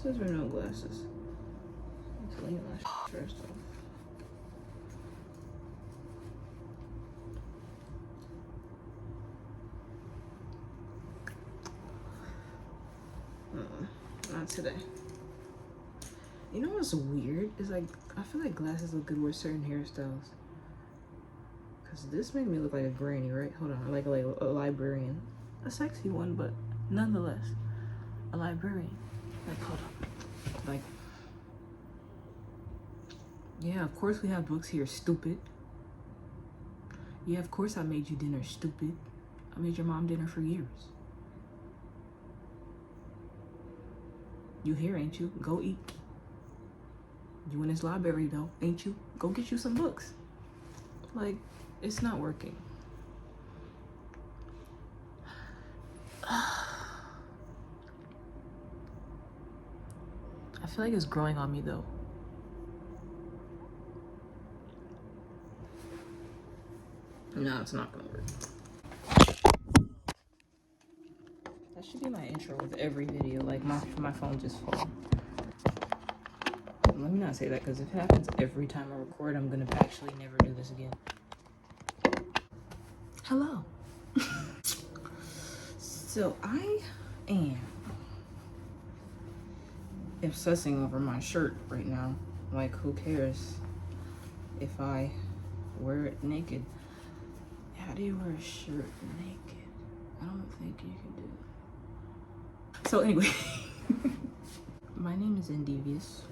Glasses or no glasses? Let's leave my first off. Not today. You know what's weird? Is like, I feel like glasses look good with certain hairstyles. Cause this made me look like a granny, right? Hold on, like a librarian. A sexy one, but nonetheless, a librarian. Like, hold on. Like, yeah, of course we have books here, stupid. Yeah, of course I made you dinner, stupid. I made your mom dinner for years. You here, ain't you? Go eat. You in this library though, ain't you? Go get you some books. Like, it's not working. I feel like it's growing on me though. No, it's not gonna work. That should be my intro with every video. Like my phone just falls. Let me not say that, because if it happens every time I record, I'm gonna actually never do this again. Hello. So I am obsessing over my shirt right now. Like, who cares if I wear it naked? How do you wear a shirt naked? I don't think you can do it. So anyway, my name is Endevious.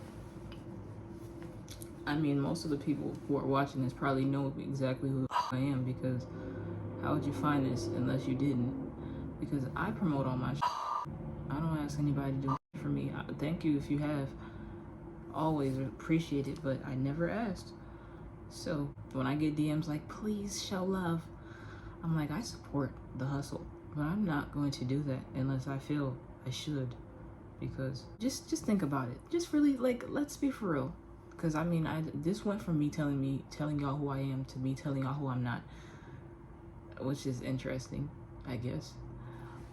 I mean, most of the people who are watching this probably know exactly who I am, because how would you find this unless you didn't? Because I promote all my shit. I don't ask anybody to do it for me. Thank you if you have. Always appreciate it, but I never asked. So when I get DMs like, please show love, I'm like, I support the hustle, but I'm not going to do that unless I feel I should. Because just think about it. Just really, like, let's be for real. Because I mean, this went from me telling y'all who I am to me telling y'all who I'm not, which is interesting, I guess.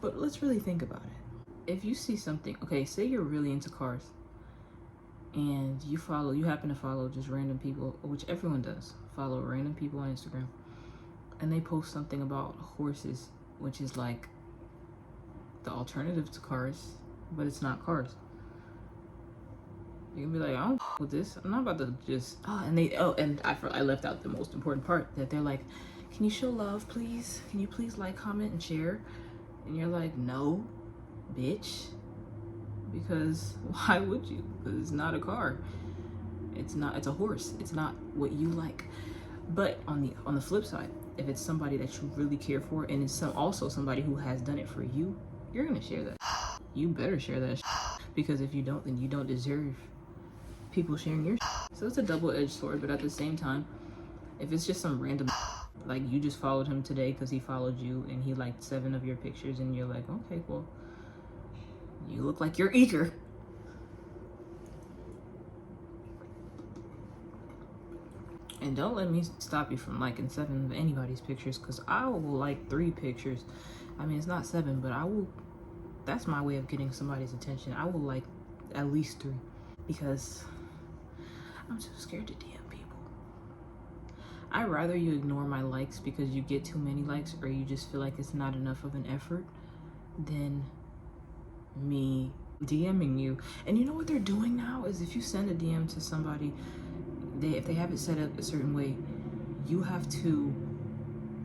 But let's really think about it. If you see something, okay, say you're really into cars, and you happen to follow just random people, which everyone does, follow random people on Instagram, and they post something about horses, which is like the alternative to cars, but it's not cars. You can be like, I don't with this. I'm not about to just, and I left out the most important part, that they're like, can you show love, please? Can you please like, comment, and share? And you're like, no, bitch. Because why would you? Because it's not a car. It's a horse. It's not what you like. But on the flip side, if it's somebody that you really care for, and it's also somebody who has done it for you, you're gonna share that. You better share that, because if you don't, then you don't deserve people sharing your. So it's a double-edged sword. But at the same time, if it's just some random, like, you just followed him today because he followed you and he liked 7 of your pictures, and you're like, okay, well, you look like you're eager. And don't let me stop you from liking 7 of anybody's pictures, because I will like 3 pictures. I mean, it's not 7, but I will. That's my way of getting somebody's attention. I will like at least 3, because I'm too scared to DM people. I'd rather you ignore my likes because you get too many likes, or you just feel like it's not enough of an effort, than me DMing you. And you know what they're doing now is, if you send a DM to somebody, if they have it set up a certain way, you have to,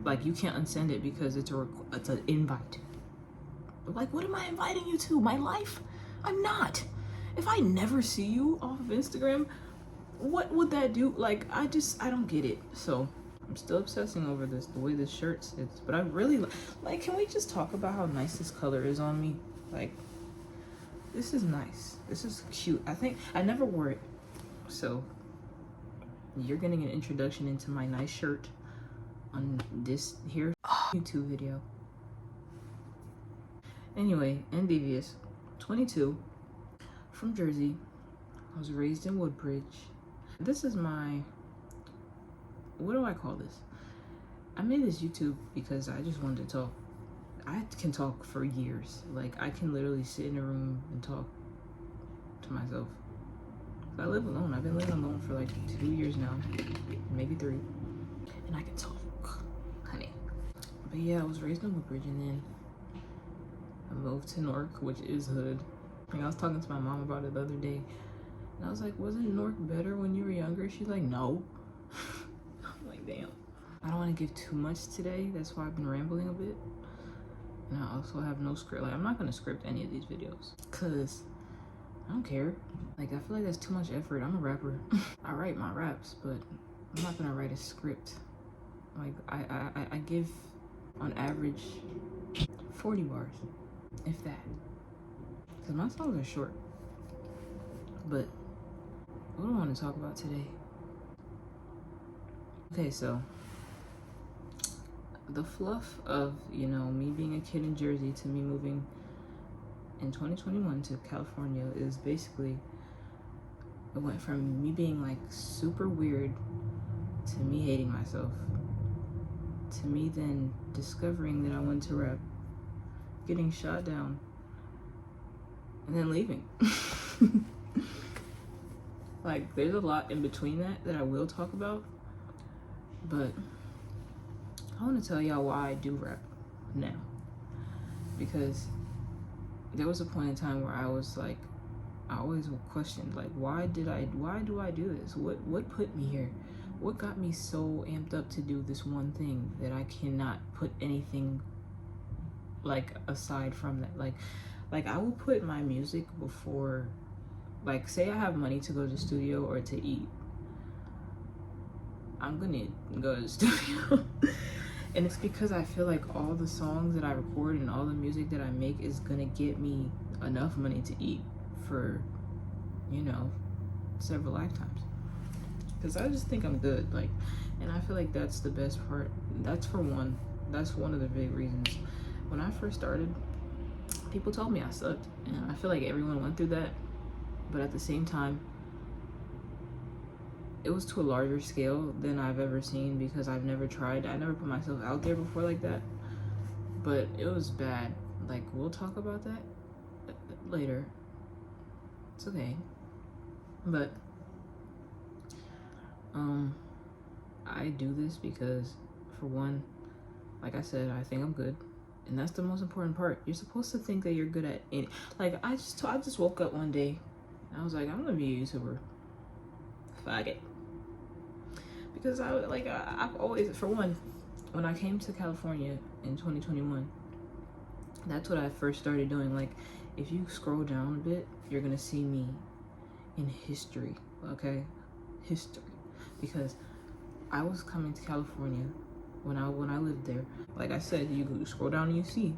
like, you can't unsend it because it's an invite. Like, what am I inviting you to? My life? I'm not. If I never see you off of Instagram, what would that do? Like, I don't get it. So I'm still obsessing over this, the way this shirt sits. But I really like, can we just talk about how nice this color is on me? Like, this is nice. This is cute. I think I never wore it, so you're getting an introduction into my nice shirt on this here YouTube video. Anyway, Endevious, 22, from Jersey. I was raised in Woodbridge. This is my, what do I call this? I made this YouTube because I just wanted to talk. I can talk for years. Like, I can literally sit in a room and talk to myself. I live alone. I've been living alone for like 2 years now, maybe 3, and I can talk, honey. But yeah, I was raised in Woodbridge, and then I moved to Newark, which is hood. Like, I was talking to my mom about it the other day, and I was like, wasn't Newark better when you were younger? She's like, no. I'm like, damn. I don't want to give too much today. That's why I've been rambling a bit. And I also have no script. Like, I'm not going to script any of these videos because I don't care. Like, I feel like that's too much effort. I'm a rapper. I write my raps, but I'm not going to write a script. Like, I give, on average, 40 bars, if that. Because my songs are short. But what do I want to talk about today? Okay, so the fluff of, you know, me being a kid in Jersey to me moving in 2021 to California is basically, it went from me being like super weird to me hating myself, to me then discovering that I wanted to rap, getting shot down, and then leaving. Like, there's a lot in between that I will talk about, but I want to tell y'all why I do rap now. Because there was a point in time where I was like, I always questioned, like, why do I do this? What put me here? What got me so amped up to do this one thing that I cannot put anything like aside from that? Like I will put my music before, like, say I have money to go to the studio or to eat, I'm gonna go to the studio. And it's because I feel like all the songs that I record and all the music that I make is gonna get me enough money to eat for, you know, several lifetimes. Because I just think I'm good, like, and I feel like that's the best part. That's one of the big reasons. When I first started, people told me I sucked, and I feel like everyone went through that. But at the same time, it was to a larger scale than I've ever seen, because I've never tried. I never put myself out there before like that. But it was bad. Like, we'll talk about that later. It's okay. But I do this because, for one, like I said, I think I'm good. And that's the most important part. You're supposed to think that you're good at it. Like, I just woke up one day, I was like, I'm gonna be a YouTuber. Fuck it. Because I've always, for one, when I came to California in 2021, that's what I first started doing. Like, if you scroll down a bit, you're gonna see me in history, okay? History. Because I was coming to California when I lived there. Like I said, you scroll down and you see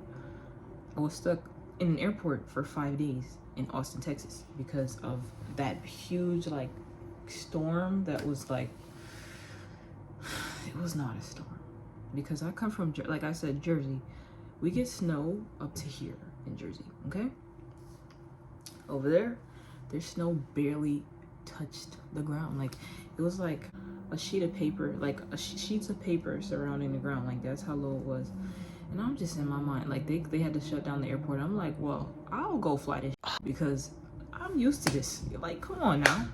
I was stuck in an airport for 5 days in Austin, Texas, because of that huge, like, storm that was like, it was not a storm. Because I come from, like I said, Jersey. We get snow up to here in Jersey, okay? Over there, their snow barely touched the ground. Like, it was like a sheet of paper, like sheets of paper surrounding the ground. Like, that's how low it was. And I'm just in my mind, like, they had to shut down the airport. I'm like, well, I'll go fly this because I'm used to this. Like, come on now,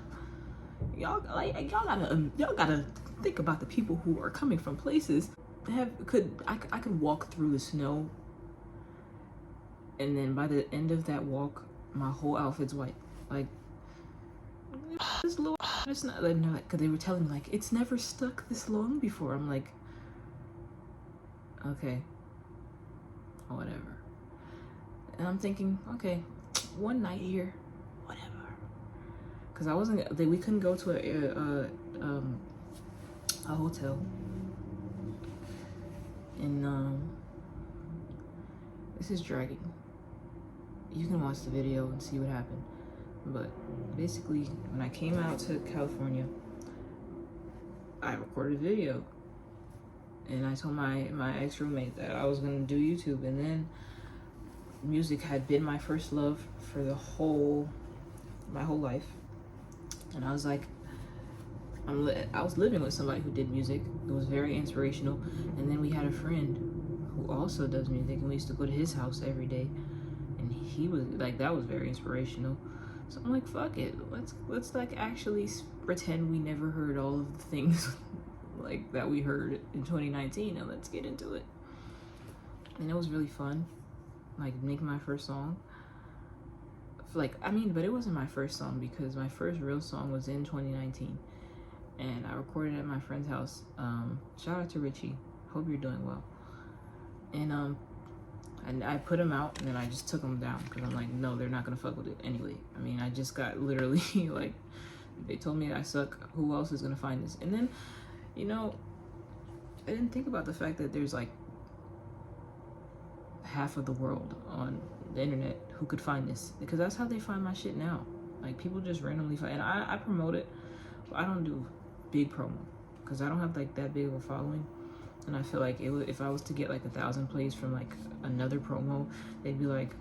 y'all gotta think about the people who are coming from places that I could walk through the snow, and then by the end of that walk, my whole outfit's white. Like, this little, it's not, like, no, because they were telling me, like, it's never stuck this long before. I'm like, okay, whatever. And I'm thinking, okay, one night here, whatever. Because we couldn't go to a hotel. And this is dragging. You can watch the video and see what happened. But basically, when I came out to California, I recorded a video. And I told my ex-roommate that I was gonna do YouTube. And then music had been my first love for my whole life. And I was like, I was living with somebody who did music. It was very inspirational. And then we had a friend who also does music, and we used to go to his house every day. And he was like, that was very inspirational. So I'm like, fuck it, let's like actually pretend we never heard all of the things like that we heard in 2019, and let's get into it. And it was really fun, like making my first song. Like, I mean, but it wasn't my first song, because my first real song was in 2019, and I recorded it at my friend's house. Shout out to Richie, hope you're doing well. And I put them out, and then I just took them down, because I'm like, no, they're not gonna fuck with it anyway. I mean, I just got literally like, they told me I suck, who else is gonna find this? And then, you know, I didn't think about the fact that there's like half of the world on the internet who could find this, because that's how they find my shit now. Like, people just randomly find, and I promote it, but I don't do big promo, because I don't have like that big of a following. And I feel like if I was to get like 1,000 plays from like another promo, they'd be like,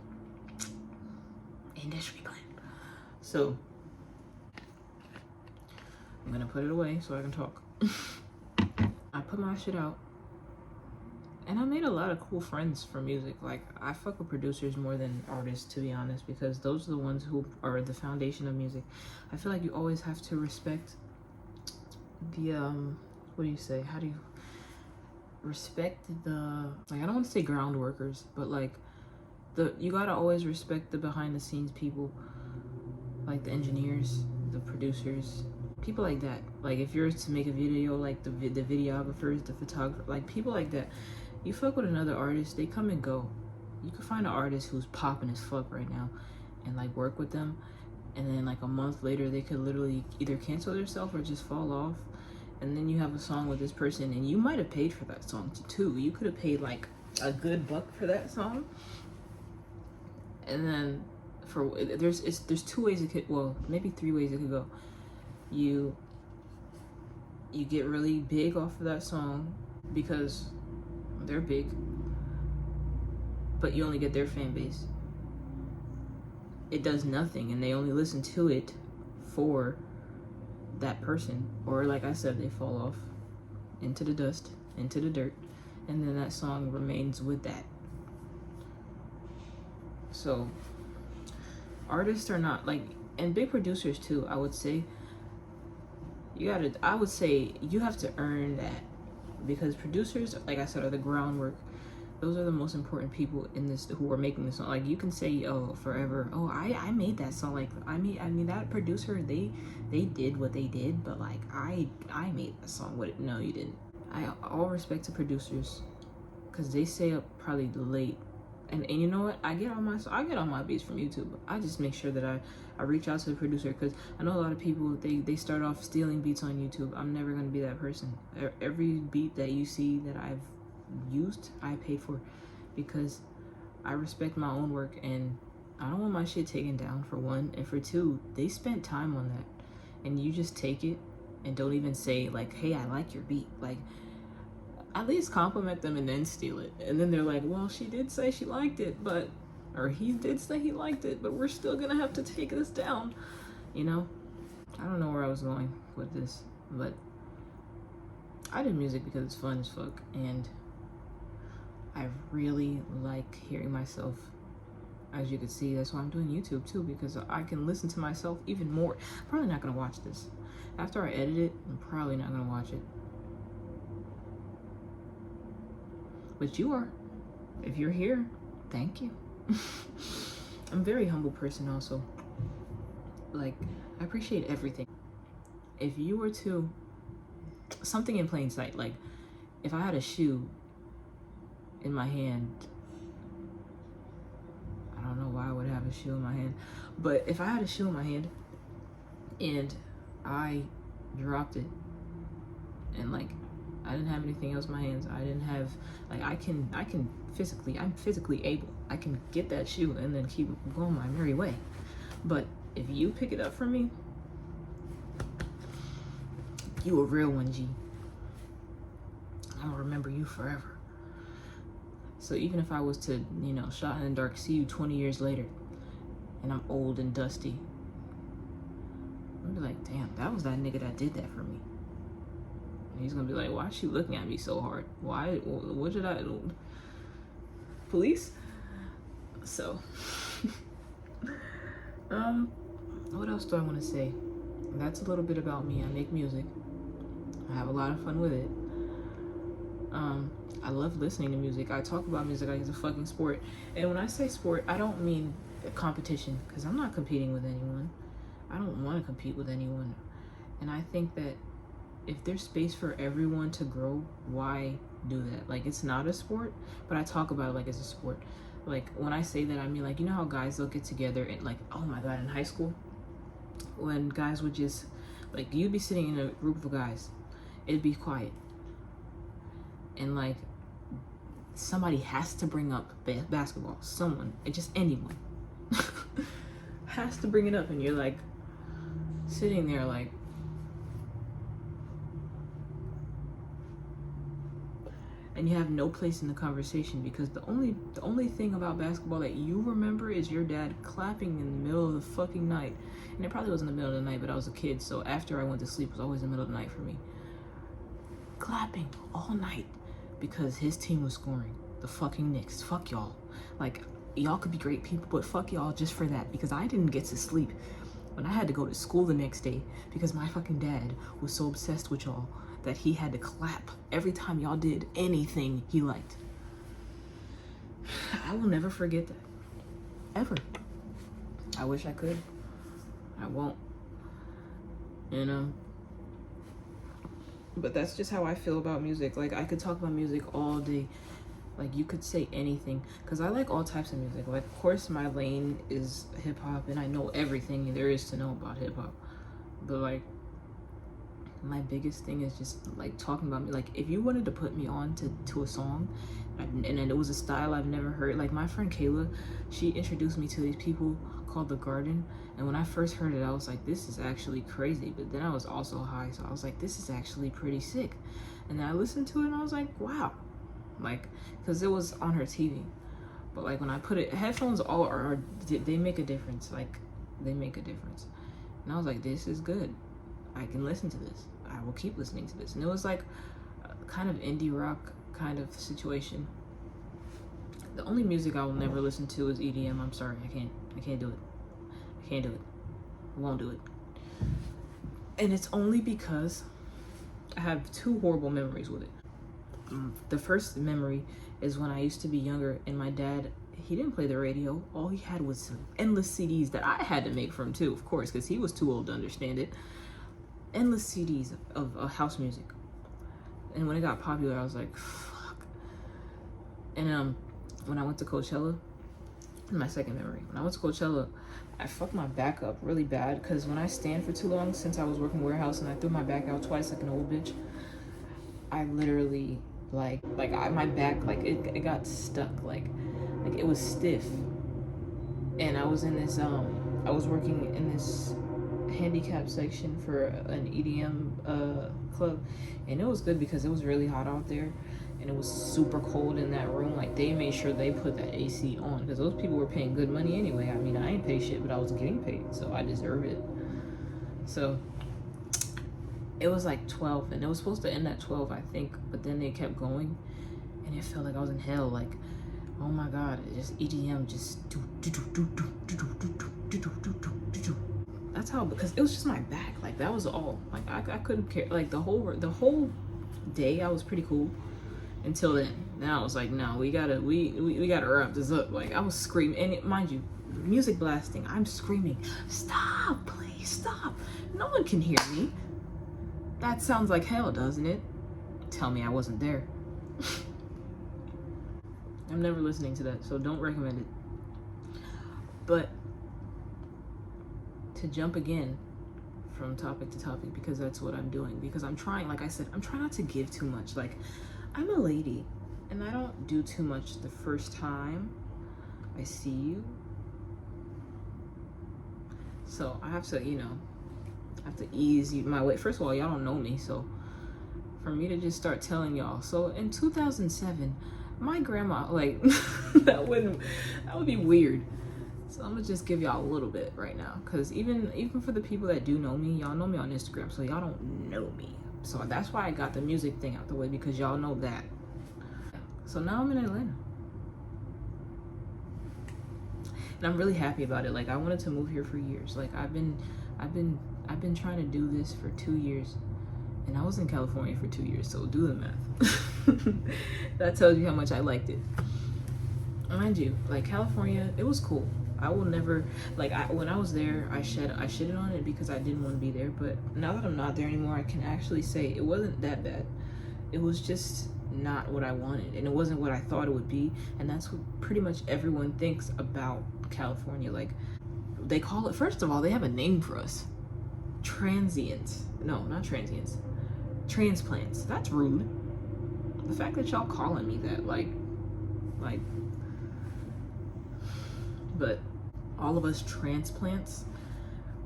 industry plan. So I'm gonna put it away so I can talk. I put my shit out, and I made a lot of cool friends from music. Like, I fuck with producers more than artists, to be honest, because those are the ones who are the foundation of music. I feel like you always have to respect the what do you say? How do you respect the, like, I don't want to say ground workers, but like you gotta always respect the behind the scenes people, like the engineers, the producers, people like that. Like, if you're to make a video, like the videographers, the photographer, like people like that. You fuck with another artist, they come and go. You could find an artist who's popping as fuck right now and like work with them, and then like a month later they could literally either cancel themselves or just fall off. And then you have a song with this person, and you might have paid for that song too. You could have paid like a good buck for that song. And then there's 2 ways it could, well, maybe 3 ways it could go. You get really big off of that song because they're big, but you only get their fan base. It does nothing, and they only listen to it for that person, or like I said, they fall off into the dust, into the dirt, and then that song remains with that. So artists are not like, and big producers too, I would say you have to earn that, because producers, like I said, are the groundwork. Those are the most important people in this, who are making the song. Like, you can say, oh, forever, oh, I made that song. Like, I mean that producer, they did what they did, but like I made that song. What? No, you didn't. All respect to producers, because they stay up probably late, and you know what? I get all my beats from YouTube. I just make sure that I reach out to the producer, because I know a lot of people, they start off stealing beats on YouTube. I'm never gonna be that person. Every beat that you see that I've used, I paid for, because I respect my own work, and I don't want my shit taken down, for one, and for two, they spent time on that, and you just take it and don't even say like, hey, I like your beat. Like, at least compliment them and then steal it, and then they're like, well, she did say she liked it, but, or he did say he liked it, but we're still gonna have to take this down, you know? I don't know where I was going with this, but I did music because it's fun as fuck, and I really like hearing myself. As you can see, that's why I'm doing YouTube too, because I can listen to myself even more. I'm probably not gonna watch this. After I edit it, I'm probably not gonna watch it. But you are. If you're here, thank you. I'm a very humble person also. Like, I appreciate everything. If you were to, something in plain sight, like if I had a shoe in my hand, I don't know why I would have a shoe in my hand, but if I had a shoe in my hand and I dropped it, and like I didn't have anything else in my hands, I didn't have, like, I'm physically able, I can get that shoe and then keep going my merry way. But if you pick it up from me, you a real one, G. I'm gonna remember you forever. So even if I was to, you know, shot in the dark, see you 20 years later, and I'm old and dusty, I'm gonna be like, damn, that was that nigga that did that for me. And he's gonna be like, why is she looking at me so hard? Why, what did I do? Police? So, What else do I want to say? That's a little bit about me. I make music. I have a lot of fun with it. I love listening to music. I talk about music like it's a fucking sport. And when I say sport, I don't mean a competition, because I'm not competing with anyone. I don't want to compete with anyone. And I think that if there's space for everyone to grow, why do that? Like, it's not a sport, but I talk about it like it's a sport. Like, when I say that, I mean, like, you know how guys, they'll get together and, like, oh my God, in high school, when guys would just, like, you'd be sitting in a group of guys, it'd be quiet. And, like, somebody has to bring up basketball. Someone, just anyone, has to bring it up. And you're, like, sitting there, like, and you have no place in the conversation, because the only thing about basketball that you remember is your dad clapping in the middle of the fucking night. And it probably wasn't the middle of the night, but I was a kid, so after I went to sleep, it was always the middle of the night for me. Clapping all night because his team was scoring. The fucking Knicks. Fuck y'all. Like, y'all could be great people, but fuck y'all just for that, because I didn't get to sleep when I had to go to school the next day because my fucking dad was so obsessed with y'all that he had to clap every time y'all did anything he liked. I will never forget that. Ever. I wish I could. I won't. You know? But that's just how I feel about music. Like, I could talk about music all day. Like, you could say anything, because I like all types of music. Like, of course, my lane is hip-hop, and I know everything there is to know about hip-hop. But, like, my biggest thing is just, like, talking about me. Like, if you wanted to put me on to a song, and it was a style I've never heard. Like, my friend Kayla, she introduced me to these people called The Garden. And when I first heard it, I was like, this is actually crazy. But then I was also high, so I was like, this is actually pretty sick. And then I listened to it, and I was like, wow. Like, because it was on her TV. But, like, when I put it, headphones they make a difference. Like, they make a difference. And I was like, this is good. I can listen to this. I will keep listening to this. And it was like a kind of indie rock kind of situation. The only music I will never listen to is EDM. I'm sorry, I can't do it. I can't do it. I won't do it. And it's only because I have two horrible memories with it. The first memory is when I used to be younger, and my dad, he didn't play the radio. All he had was some endless CDs that I had to make for him too, of course, because he was too old to understand it. Endless CDs of house music. And when it got popular, I was like, fuck. And when I went to Coachella, my second memory, when I went to Coachella, I fucked my back up really bad, because when I stand for too long, since I was working warehouse and I threw my back out twice like an old bitch, I literally my back, like, it got stuck, like it was stiff. And I was in this I was working in this handicap section for an EDM club, and it was good because it was really hot out there, and it was super cold in that room. Like, they made sure they put that AC on, because those people were paying good money anyway. I mean, I ain't pay shit, but I was getting paid, so I deserve it. So it was like 12, and it was supposed to end at 12, I think, but then they kept going, and it felt like I was in hell. Like, oh my God, it just EDM just that's how, because it was just my back. Like, that was all. Like, I couldn't care. Like, the whole day I was pretty cool until then. Now I was like, no, we gotta wrap this up. Like, I was screaming, and mind you, music blasting, I'm screaming, stop, please stop. No one can hear me. That sounds like hell, doesn't it? Tell me I wasn't there. I'm never listening to that, so don't recommend it. But to jump again from topic to topic, because that's what I'm doing, because I'm trying, like I said, I'm trying not to give too much. Like, I'm a lady, and I don't do too much the first time I see you. So I have to, I have to ease my way. First of all, y'all don't know me, so for me to just start telling y'all. So in 2007, my grandma, like, that would be weird. So I'm gonna just give y'all a little bit right now, because even for the people that do know me, y'all know me on Instagram, so y'all don't know me. So that's why I got the music thing out the way, because y'all know that. So now I'm in Atlanta. And I'm really happy about it. Like I wanted to move here for years. Like I've been trying to do this for 2 years, and I was in California for 2 years, so do the math. That tells you how much I liked it. Mind you, like California, it was cool. I will never, like, when I was there, I shitted on it because I didn't want to be there. But now that I'm not there anymore, I can actually say it wasn't that bad. It was just not what I wanted, and it wasn't what I thought it would be. And that's what pretty much everyone thinks about California. Like, they call it, first of all, they have a name for us. Transients. No, not transients. Transplants. That's rude. The fact that y'all calling me that, like, but all of us transplants,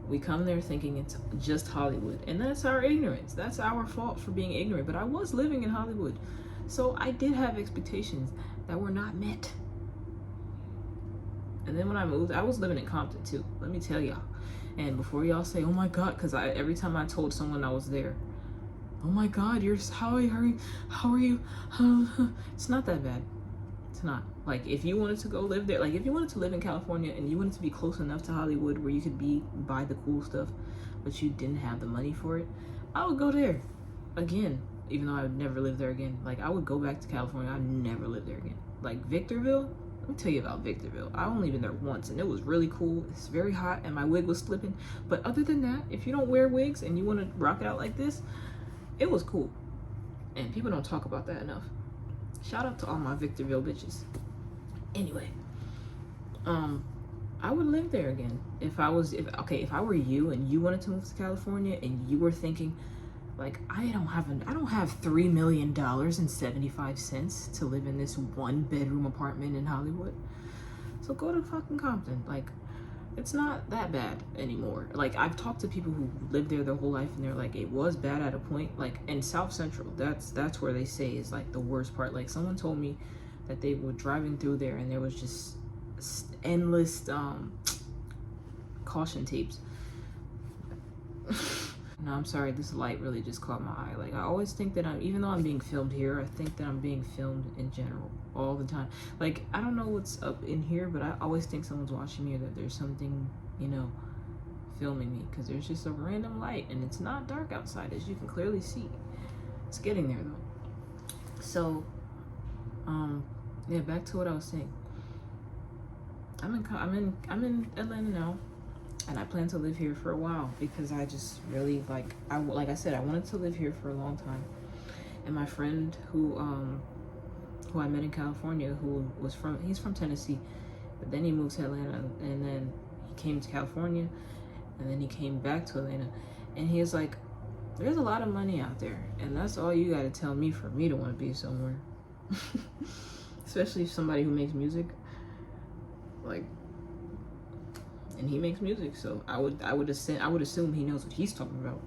we come there thinking it's just Hollywood, and that's our ignorance. That's our fault for being ignorant. But I was living in Hollywood, so I did have expectations that were not met. And then when I moved, I was living in Compton too, let me tell y'all. And before y'all say, oh my God, because every time I told someone I was there, oh my God, how are you? It's not that bad. It's not. Like, if you wanted to go live there, like if you wanted to live in California and you wanted to be close enough to Hollywood where you could buy the cool stuff, but you didn't have the money for it, I would go there again. Even though I would never live there again. Like, I would go back to California. I'd never live there again. Like Victorville, let me tell you about Victorville. I only been there once, and it was really cool. It's very hot, and my wig was slipping. But other than that, if you don't wear wigs and you want to rock it out like this, it was cool. And people don't talk about that enough. Shout out to all my Victorville bitches. Anyway, I would live there again if I were you and you wanted to move to California and you were thinking, like, I don't have $3 million and 75 cents to live in this 1-bedroom apartment in Hollywood. So go to fucking Compton. Like, it's not that bad anymore. Like, I've talked to people who lived there their whole life, and they're like, it was bad at a point. Like, in South Central, that's where they say is like the worst part. Like, someone told me that they were driving through there and there was just endless caution tapes. No, I'm sorry, this light really just caught my eye. Like, I always think that even though I'm being filmed here, I think that I'm being filmed in general all the time. Like, I don't know what's up in here, but I always think someone's watching me or that there's something, you know, filming me, because there's just a random light and it's not dark outside, as you can clearly see. It's getting there though. So, yeah, back to what I was saying. I'm in Atlanta now. And I plan to live here for a while because I just really like I said, I wanted to live here for a long time. And my friend who I met in California, he's from Tennessee, but then he moved to Atlanta, and then he came to California, and then he came back to Atlanta, and he was like, there's a lot of money out there, and that's all you got to tell me for me to want to be somewhere. Especially somebody who makes music, like. And he makes music, so I would assume he knows what he's talking about.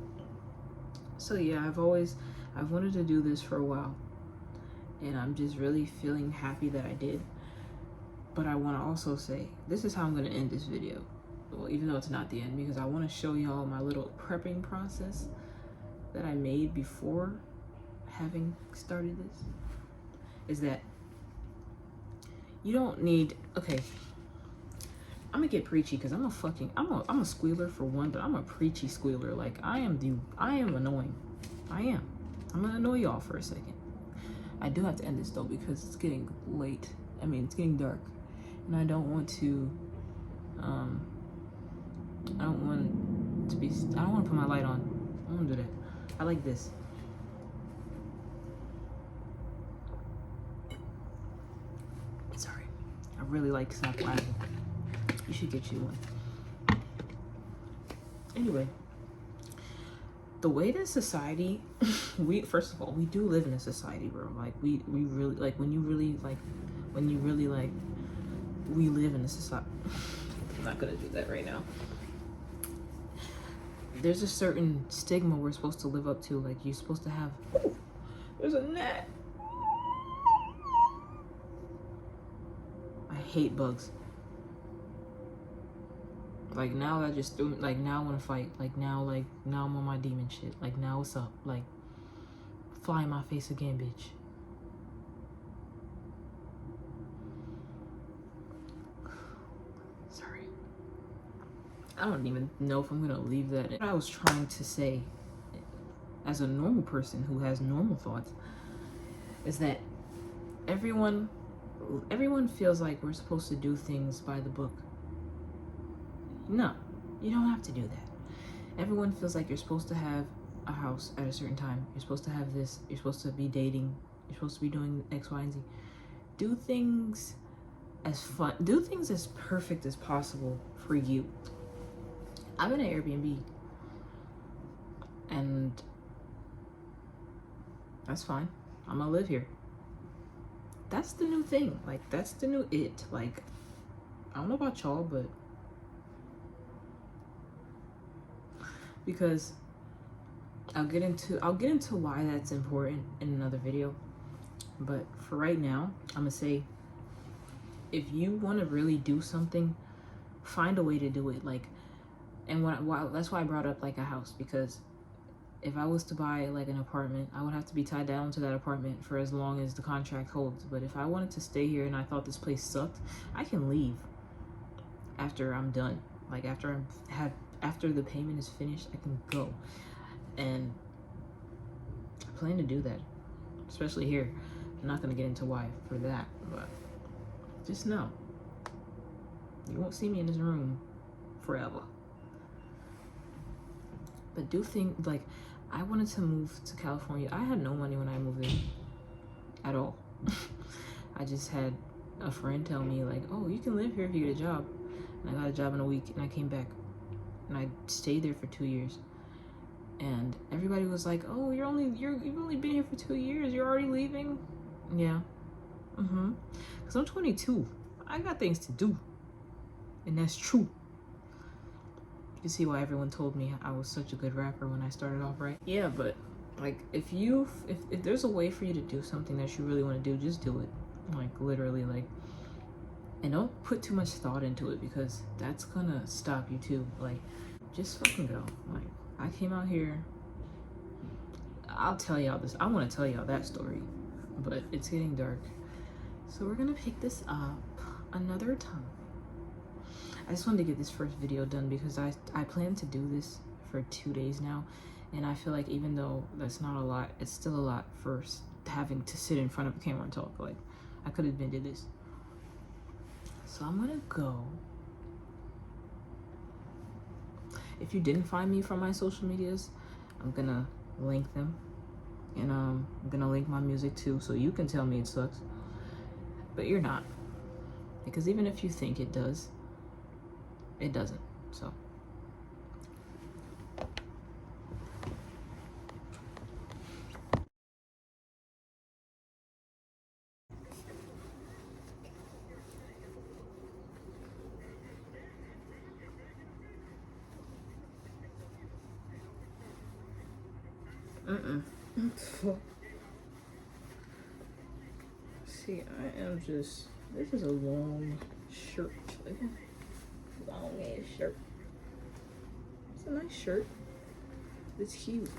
So yeah, I've wanted to do this for a while, and I'm just really feeling happy that I did. But I want to also say, this is how I'm going to end this video. Well, even though it's not the end, because I want to show y'all my little prepping process that I made before having started this. Is that you don't need, okay, I'm gonna get preachy because I'm a squealer for one, but I'm a preachy squealer. Like, I am annoying. I'm gonna annoy y'all for a second. I do have to end this though because it's getting late. I mean, it's getting dark, and I don't want to put my light on. I don't want to do that. I like this. Sorry. I really like Snapple Apple. You should get you one. Anyway, the way that society, first of all, we do live in a society, bro. Like, we really, like, we live in a society. I'm not gonna do that right now. There's a certain stigma we're supposed to live up to. Like, you're supposed to have, there's a gnat. I hate bugs. Like, now I just threw, like, now I want to fight. Like, now I'm on my demon shit. Like, now what's up? Like, fly in my face again, bitch. I don't even know if I'm gonna leave that in. What I was trying to say as a normal person who has normal thoughts is that everyone feels like we're supposed to do things by the book. No, you don't have to do that. Everyone feels like you're supposed to have a house at a certain time. You're supposed to have this. You're supposed to be dating. You're supposed to be doing X, Y, and Z. Do things as fun. Do things as perfect as possible for you. I'm in an Airbnb, and that's fine. I'm gonna live here. That's the new thing. Like, that's the new it. Like, I don't know about y'all, but because I'll get into why that's important in another video. But for right now, I'm gonna say, if you want to really do something, find a way to do it. Like, and that's why I brought up like a house, because if I was to buy like an apartment, I would have to be tied down to that apartment for as long as the contract holds. But if I wanted to stay here and I thought this place sucked, I can leave after I'm done. Like, after the payment is finished, I can go. And I plan to do that, especially here. I'm not gonna get into why for that, but just know you won't see me in this room forever. But do think, like, I wanted to move to California. I had no money when I moved in at all. I just had a friend tell me, like, oh, you can live here if you get a job. And I got a job in a week, and I came back, and I stayed there for 2 years. And everybody was like, oh, you've only been here for 2 years. You're already leaving? Yeah. Because I'm 22. I got things to do. And that's true. You see why everyone told me I was such a good rapper when I started off, right? Yeah, but like, if there's a way for you to do something that you really want to do, just do it. Like, literally, like, and don't put too much thought into it, because that's gonna stop you too. Like, just fucking go. Like, I came out here. I'll tell y'all this. I want to tell y'all that story, but it's getting dark, so we're gonna pick this up another time. I just wanted to get this first video done because I plan to do this for 2 days now, and I feel like even though that's not a lot, it's still a lot for having to sit in front of a camera and talk. Like, I could have been did this. So I'm gonna go. If you didn't find me from my social medias, I'm gonna link them, and I'm gonna link my music too, so you can tell me it sucks, but you're not, because even if you think it does, it doesn't. So see, I am just, this is a long shirt, like a long ass shirt. It's a nice shirt. It's huge.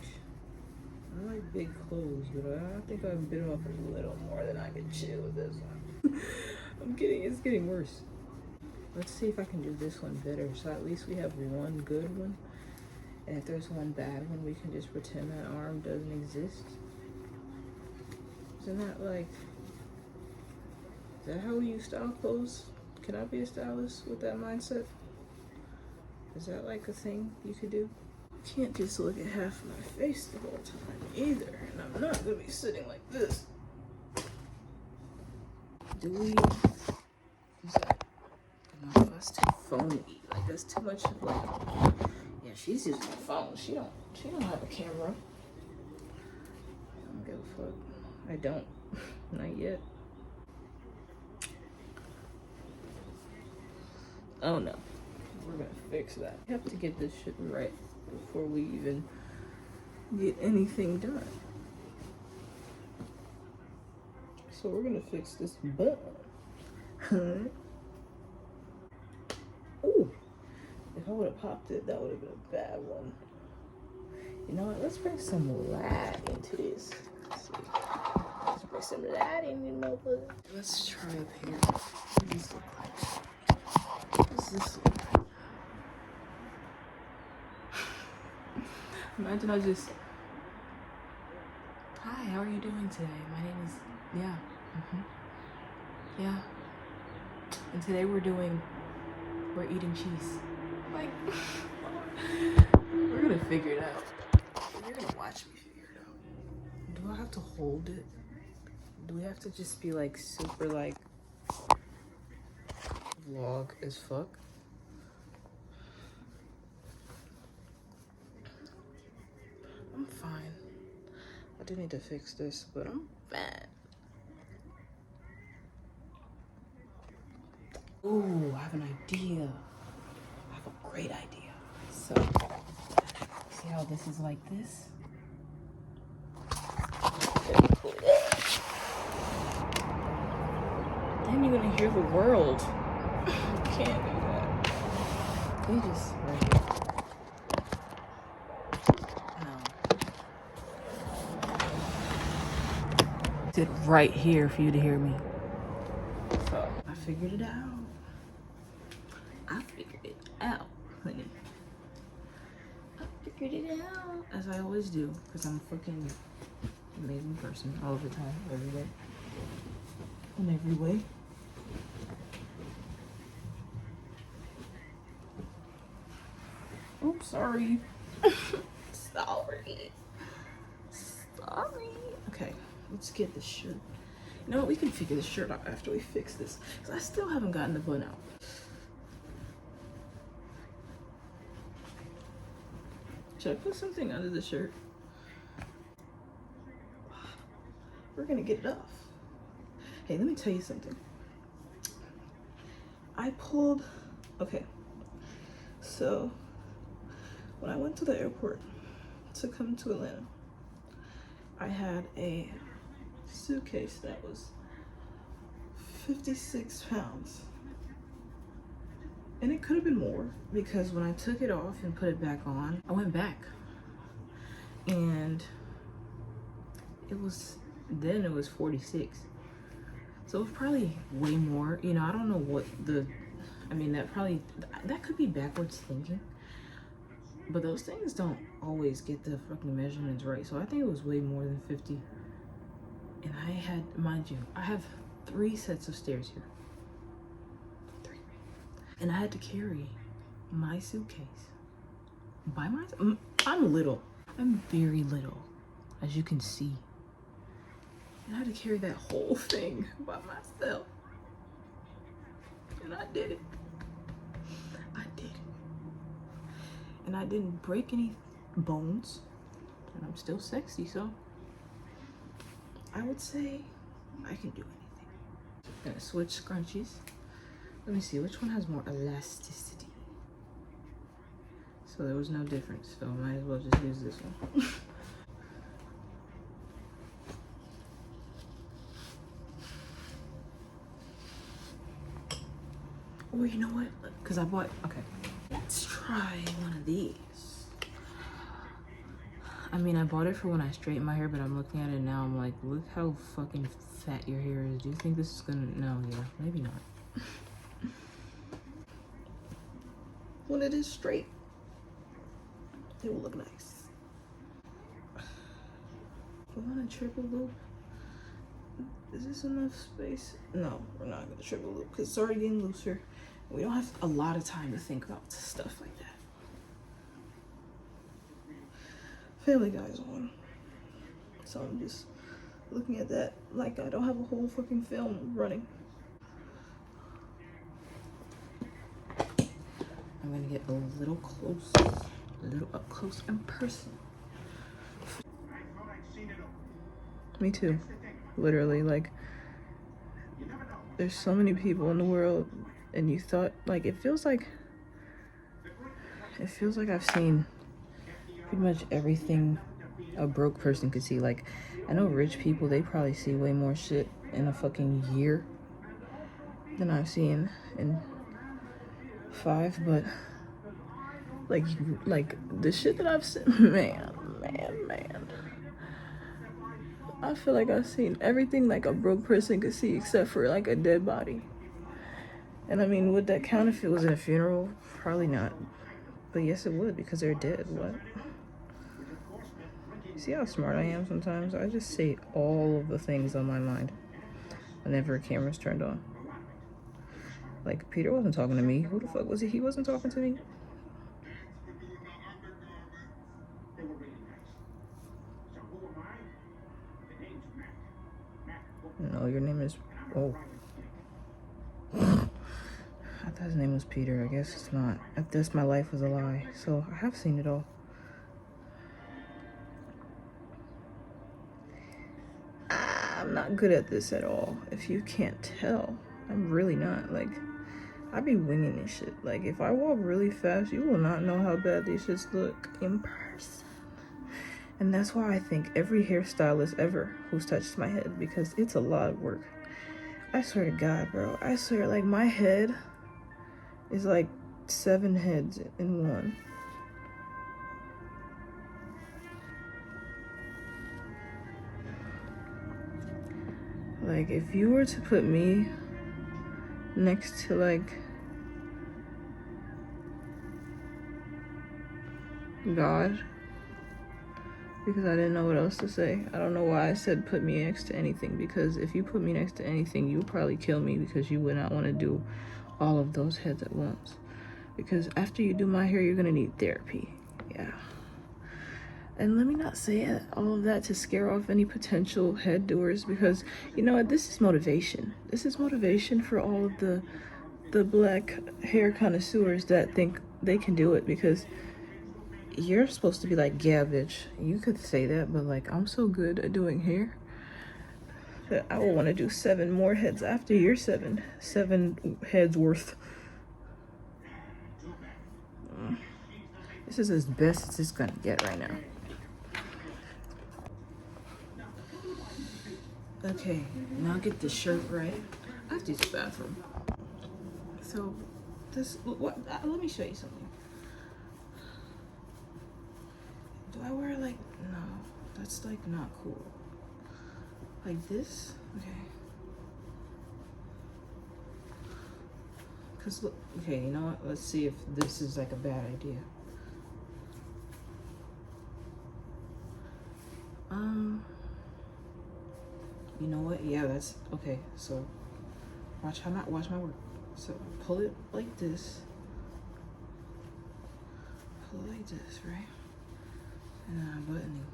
I like big clothes, but I think I bit off a little more than I can chew with this one. It's getting worse. Let's see if I can do this one better, so at least we have one good one. And if there's one bad one, we can just pretend that arm doesn't exist. Isn't that like, is that how you style clothes? Can I be a stylist with that mindset? Is that like a thing you could do? Can't just look at half of my face the whole time either, and I'm not gonna be sitting like this. Do we? Is that? No, that's too phony. Like, that's too much of, like, yeah, she's using a phone. She don't have a camera. I don't give a fuck. I don't. Not yet. Oh no. We're gonna fix that. We have to get this shit right before we even get anything done. So we're gonna fix this button. Ooh. If I would have popped it, that would have been a bad one. You know what? Let's bring some light into this. Let's see. Let's bring some light in the motherfucker. Let's try up here. What does this look like? What does this look like? Imagine I just, hi, how are you doing today? My name is, yeah, yeah. And today we're eating cheese. Like, we're gonna figure it out. You're gonna watch me figure it out. Do I have to hold it? Do we have to just be like super like vlog as fuck? I'm fine. I do need to fix this, but I'm fine. Ooh, I have an idea. I have a great idea. So, see how this is like this? Then you're gonna hear the world. You can't do that. We just right here. No. Sit right here for you to hear me. So I figured it out. I figured it out, honey. I figured it out. As I always do, because I'm a fucking amazing person all the time, every day. In every way. Oops, sorry. Sorry. Okay, let's get this shirt. You know what? We can figure this shirt out after we fix this. Because I still haven't gotten the bun out. Should I put something under the shirt? We're gonna get it off. Hey, let me tell you something. I pulled, okay. So, when I went to the airport to come to Atlanta, I had a suitcase that was 56 pounds. And it could have been more because when I took it off and put it back on, I went back. And it was 46. So it was probably way more. You know, I don't know what that could be backwards thinking. But those things don't always get the fucking measurements right. So I think it was way more than 50. And I had, mind you, I have 3 sets of stairs here. 3. And I had to carry my suitcase by myself. I'm little. I'm very little, as you can see. And I had to carry that whole thing by myself. And I did it. I did it. And I didn't break any bones. And I'm still sexy, so I would say I can do anything. I'm gonna switch scrunchies. Let me see, which one has more elasticity? So there was no difference, so I might as well just use this one. Or you know what? Because I bought, okay. Let's try one of these. I mean, I bought it for when I straighten my hair, but I'm looking at it now. I'm like, look how fucking fat your hair is. Do you think this is gonna, no, yeah, maybe not. When it is straight, it will look nice. We want a triple loop. Is this enough space? No, we're not gonna triple loop because it's already getting looser. We don't have a lot of time to think about stuff like that. Family Guy's on. So I'm just looking at that like I don't have a whole fucking film running. I'm gonna get a little close, a little up close and personal. Me too. Literally, like, there's so many people in the world, and you thought, like, it feels like I've seen pretty much everything a broke person could see. Like, I know rich people, they probably see way more shit in a fucking year than I've seen in 5, but like the shit that I've seen, man, I feel like I've seen everything like a broke person could see except for like a dead body. And I mean, would that count if it was in a funeral? Probably not. But yes, it would, because they're dead. What? See how smart I am sometimes? I just say all of the things on my mind whenever a camera's turned on. Like, Peter wasn't talking to me. Who the fuck was he? He wasn't talking to me. No, your name is... Oh. I thought his name was Peter. I guess it's not. I guess my life was a lie. So, I have seen it all. I'm not good at this at all. If you can't tell, I'm really not. Like, I be winging this shit. Like, if I walk really fast, you will not know how bad these shits look in person. And that's why I think every hairstylist ever who's touched my head, because it's a lot of work. I swear to God, bro. I swear, like, my head is like 7 heads in one. Like, if you were to put me next to, like, God, because I didn't know what else to say. I don't know why I said put me next to anything, because if you put me next to anything, you would probably kill me, because you would not want to do all of those heads at once. Because after you do my hair, you're going to need therapy. Yeah. And let me not say all of that to scare off any potential head doers, because you know what, this is motivation. This is motivation for all of the black hair connoisseurs that think they can do it, because you're supposed to be like, yeah, bitch, you could say that, but like, I'm so good at doing hair that I will want to do 7 more heads after your 7 heads worth. This is as best as it's gonna get right now. Okay, now get the shirt right. I have to use the bathroom. So, this, what? Let me show you something. Do I wear like, no, that's like not cool. Like this? Okay. Cause look, okay, you know what? Let's see if this is like a bad idea. You know what? Yeah, that's okay. So watch my work. So pull it like this. Pull it like this, right? And then I'm buttoning.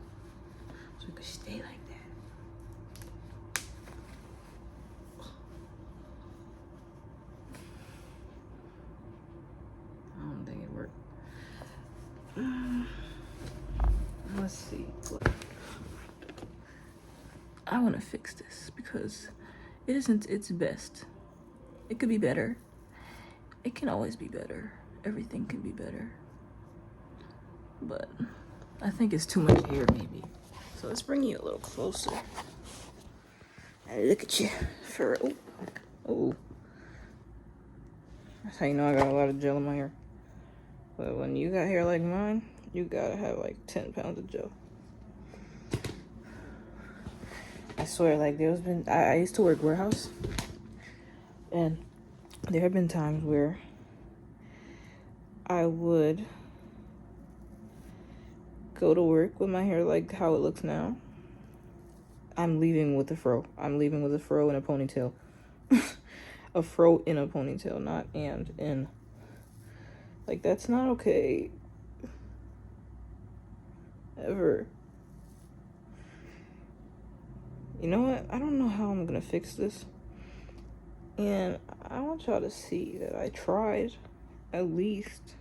So it could stay like that. I don't think it worked. Let's see. I want to fix this because it isn't its best. It could be better. It can always be better. Everything can be better. But I think it's too much hair, maybe. So let's bring you a little closer. And look at you. For oh. That's how you know I got a lot of gel in my hair. But when you got hair like mine, you gotta have like 10 pounds of gel. I swear, like, there's been, I used to work warehouse, and there have been times where I would go to work with my hair like how it looks now. I'm leaving with a fro. I'm leaving with a fro and a ponytail. A fro in a ponytail, not and in. Like, that's not okay. Ever. You know what? I don't know how I'm gonna fix this. And I want y'all to see that I tried, at least.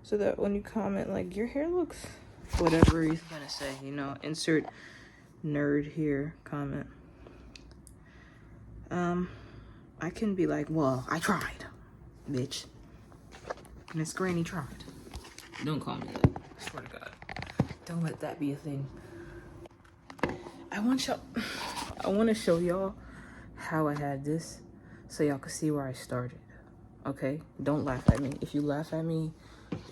So that when you comment, like, your hair looks, whatever he's gonna say, you know, insert nerd here comment. I can be like, well, I tried, bitch. Miss Granny tried. Don't call me that. I swear to God. Don't let that be a thing. I want to show y'all how I had this so y'all can see where I started. Okay? Don't laugh at me. If you laugh at me,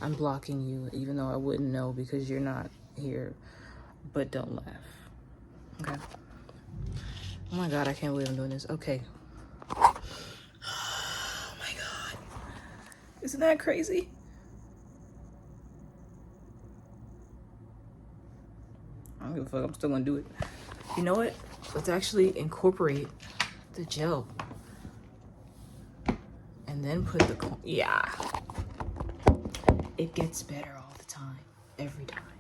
I'm blocking you, even though I wouldn't know because you're not here. But don't laugh. Okay? Oh my God, I can't believe I'm doing this. Okay. Oh my God. Isn't that crazy? don't give a fuck. I'm still gonna do it. You know what? Let's actually incorporate the gel. And then put the, yeah. It gets better all the time. Every time.